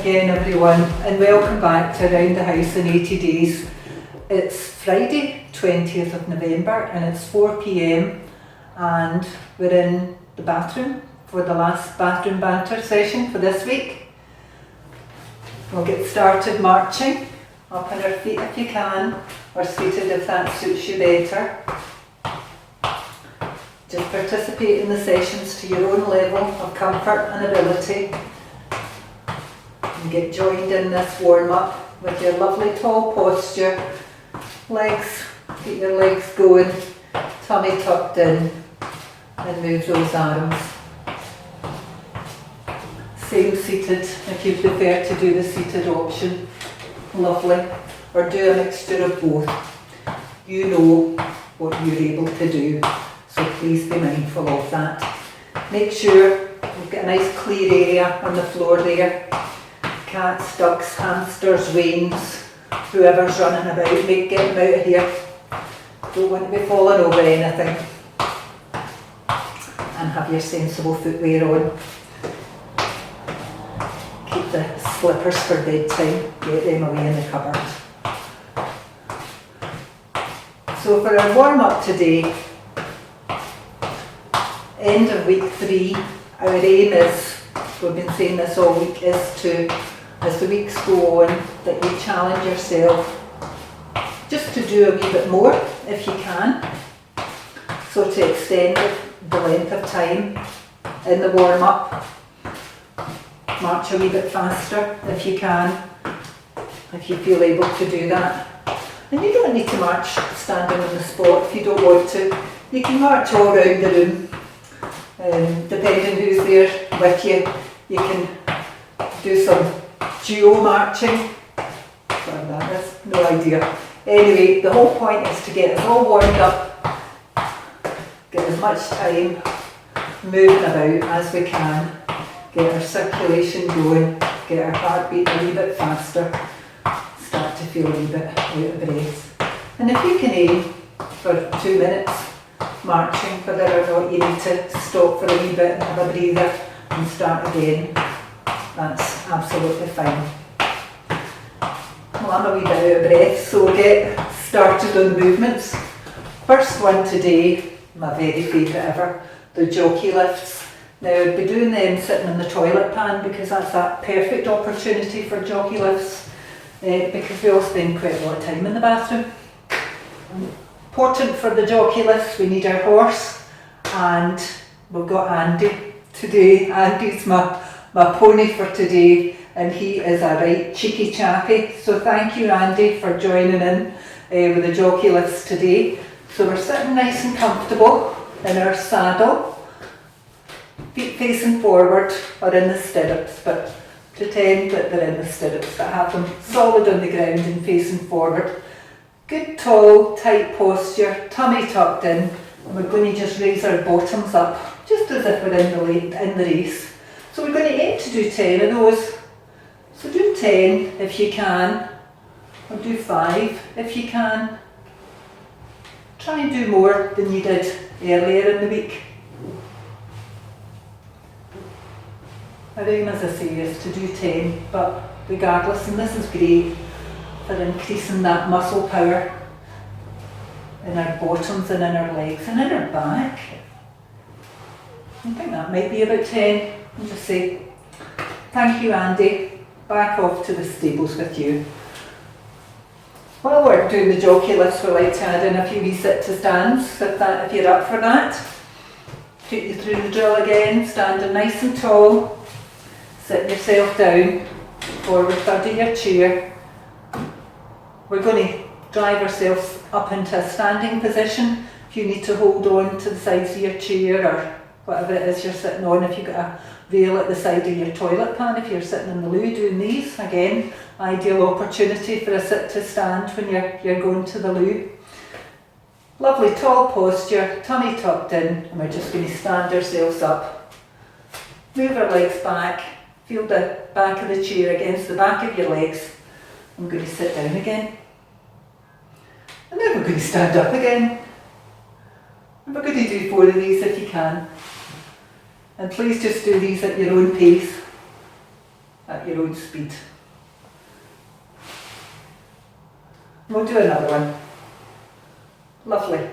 again everyone, and welcome back to Around the House in 80 Days. It's Friday 20th of November and it's 4 p.m. and we're in the bathroom for the last bathroom banter session for this week. We'll get started marching up on our feet if you can, or seated if that suits you better. Just participate in the sessions to your own level of comfort and ability. And get joined in this warm-up with your lovely tall posture. Legs, get your legs going, tummy tucked in, and move those arms. Same seated if you prefer to do the seated option. Lovely. Or do a mixture of both. You know what you're able to do, so please be mindful of that. Make sure you've got a nice clear area on the floor there. Cats, ducks, hamsters, rains, whoever's running about, get them out of here. Don't want to be falling over anything. And have your sensible footwear on. Keep the slippers for bedtime, get them away in the cupboard. So for our warm-up today, end of week 3, our aim is, we've been saying this all week, is to, as the weeks go on, that you challenge yourself just to do a wee bit more if you can. So to extend the length of time in the warm-up, march a wee bit faster if you can, if you feel able to do that. And you don't need to march standing on the spot if you don't want to. You can march all around the room. Depending who's there with you, you can do some duo marching. Whatever that is, no idea. Anyway, the whole point is to get us all warmed up, get as much time moving about as we can, get our circulation going, get our heartbeat a wee bit faster, start to feel a wee bit out of breath. And if you can aim for 2 minutes marching, whether or not you need to stop for a wee bit and have a breather and start again, that's absolutely fine. Well, I'm a wee bit out of breath, so we'll get started on the movements. First one today, my very favourite ever, the Jockey Lifts. Now I'll be doing them sitting in the toilet pan because that's that perfect opportunity for Jockey Lifts, because we all spend quite a lot of time in the bathroom. Important for the Jockey Lifts, we need our horse, and we've got Andy today. Andy's my pony for today, and he is a right cheeky chappy, so thank you Andy for joining in with the Jockey Lifts today. So we're sitting nice and comfortable in our saddle, feet facing forward or in the stirrups, but pretend that they're in the stirrups, but have them solid on the ground and facing forward. Good tall, tight posture, tummy tucked in, and we're going to just raise our bottoms up, just as if we're in the race. So we're going to aim to do 10 of those. So do 10 if you can, or do 5 if you can. Try and do more than you did earlier in the week. Our aim, as I say, is to do 10, but regardless, and this is great for increasing that muscle power in our bottoms and in our legs and in our back. I think that might be about 10. I'll just say, thank you Andy, back off to the stables with you. While we're doing the Jockey Lifts, we like to add in a few wee sit to stands, if you're up for that. Put you through the drill again, standing nice and tall, sit yourself down, forward third of your chair. We're going to drive ourselves up into a standing position. If you need to hold on to the sides of your chair or whatever it is you're sitting on, if you've got a rail at the side of your toilet pan, if you're sitting in the loo doing these, again, ideal opportunity for a sit to stand when you're going to the loo. Lovely tall posture, tummy tucked in, and we're just going to stand ourselves up. Move our legs back, feel the back of the chair against the back of your legs. I'm going to sit down again. And then we're going to stand up again. And we're going to do 4 of these if you can. And please just do these at your own pace. at your own speed. We'll do another one. Lovely.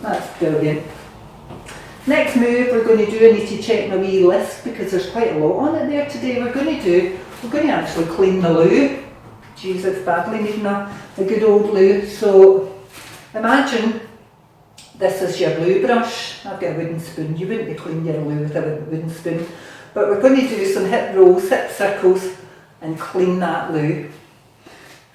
That's brilliant. Next move we're going to do, I need to check my wee list because there's quite a lot on it there today. We're going to actually clean the loo. Jeez, it's badly needing a good old loo. So imagine this is your loo brush. I've got a wooden spoon. You wouldn't be cleaning your loo with a wooden spoon. But we're going to do some hip rolls, hip circles, and clean that loo.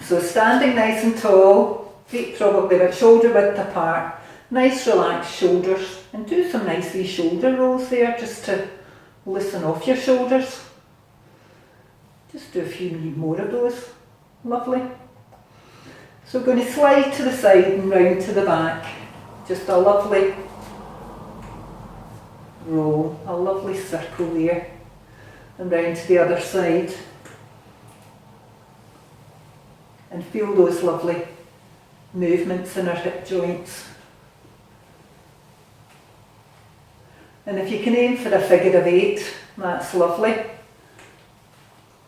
So standing nice and tall, feet probably about shoulder width apart, nice relaxed shoulders, and do some nice wee shoulder rolls there just to loosen off your shoulders. Just do a few more of those. Lovely. So we're going to slide to the side and round to the back. Just a lovely roll, a lovely circle there, and round to the other side. And feel those lovely movements in our hip joints. And if you can aim for a figure of 8, that's lovely.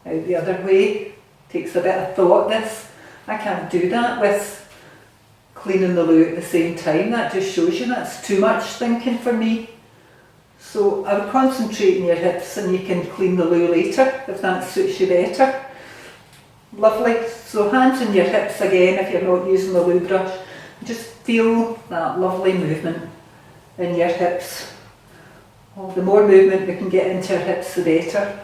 Out the other way. Takes a bit of thought, this. I can't do that with cleaning the loo at the same time. That just shows you that's too much thinking for me. So I would concentrate on your hips and you can clean the loo later if that suits you better. Lovely. So hands on your hips again if you're not using the loo brush. Just feel that lovely movement in your hips. Well, the more movement we can get into our hips, the better.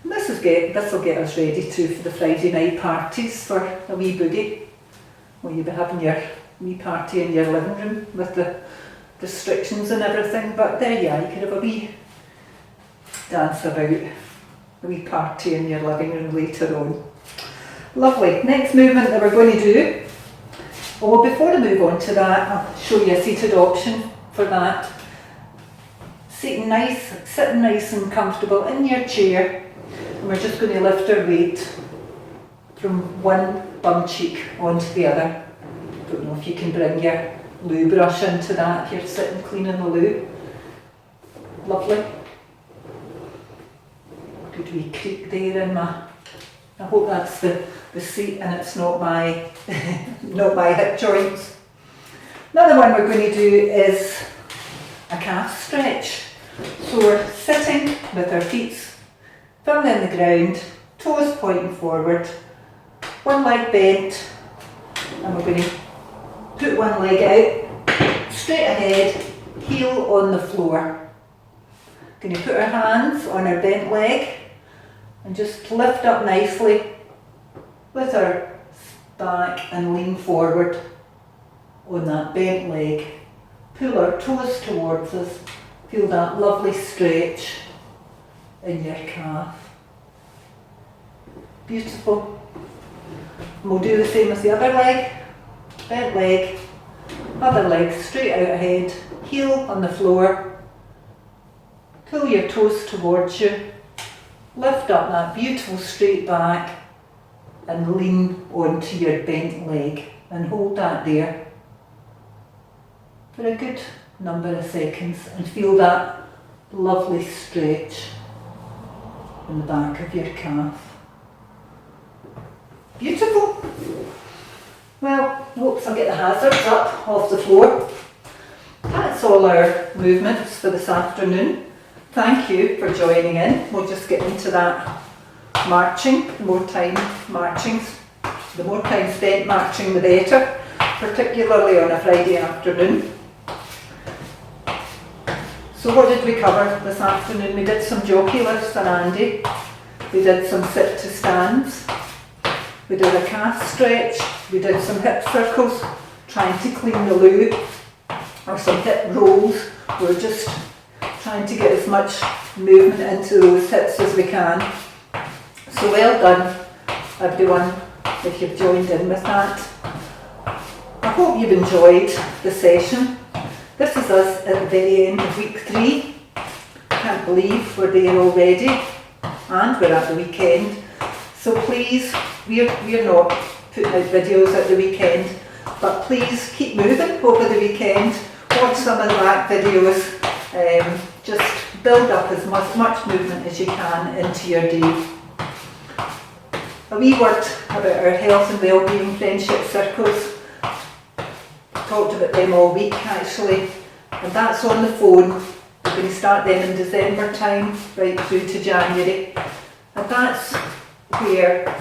And this will get us ready too for the Friday night parties for a wee boogie. Well, you'll be having your wee party in your living room with the restrictions and everything, but there you are, you could have a wee dance about, a wee party in your living room later on. Lovely. Next movement that we're going to do, well, before I move on to that, I'll show you a seated option for that. Sitting nice and comfortable in your chair, and we're just going to lift our weight from one bum cheek onto the other. Don't know if you can bring your loo brush into that if you're sitting cleaning the loo. Lovely. Good wee creak there in my, I hope that's the seat and it's not my not my hip joints. Another one we're going to do is a calf stretch. So we're sitting with our feet firmly on the ground, toes pointing forward, one leg bent, and we're going to put one leg out, straight ahead, heel on the floor. Going to put our hands on our bent leg and just lift up nicely with our back and lean forward on that bent leg. Pull our toes towards us. Feel that lovely stretch in your calf. Beautiful. And we'll do the same as the other leg. Bent leg, other leg straight out ahead, heel on the floor. Pull your toes towards you. Lift up that beautiful straight back and lean onto your bent leg and hold that there for a good number of seconds and feel that lovely stretch in the back of your calf. Beautiful. Well, whoops, I'll get the hazards up off the floor. That's all our movements for this afternoon. Thank you for joining in. We'll just get into that marching. The more time spent marching the better, particularly on a Friday afternoon. So what did we cover this afternoon? We did some jockey lifts and Andy. We did some sit to stands. We did a calf stretch. We did some hip circles, trying to clean the loo, or some hip rolls. We're just trying to get as much movement into those hips as we can. So well done, everyone, if you've joined in with that. I hope you've enjoyed the session. This is us at the very end of week 3. Can't believe we're there already, and we're at the weekend. So please, we're not putting out videos at the weekend, but please keep moving over the weekend. Watch some of the back videos. Just build up as much movement as you can into your day. A wee word about our health and wellbeing friendship circles. Talked about them all week actually, and that's on the phone. We're going to start them in December time, right through to January, and that's where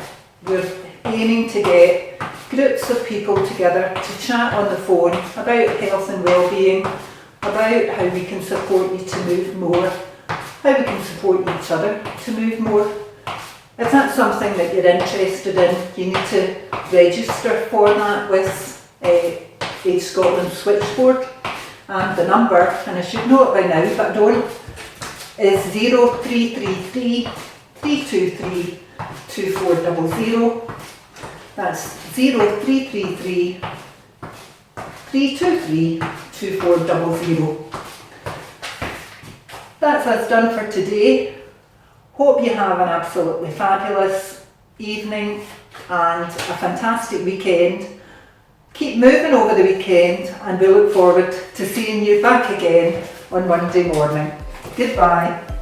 we're aiming to get groups of people together to chat on the phone about health and wellbeing, about how we can support you to move more, how we can support each other to move more. If that's something that you're interested in, you need to register for that with Age Scotland Switchboard, and the number, and I should know it by now but I don't, is 0333 323 2400. That's 0333 323 2400. That's us done for today. Hope you have an absolutely fabulous evening and a fantastic weekend. Keep moving over the weekend, and we look forward to seeing you back again on Monday morning. Goodbye.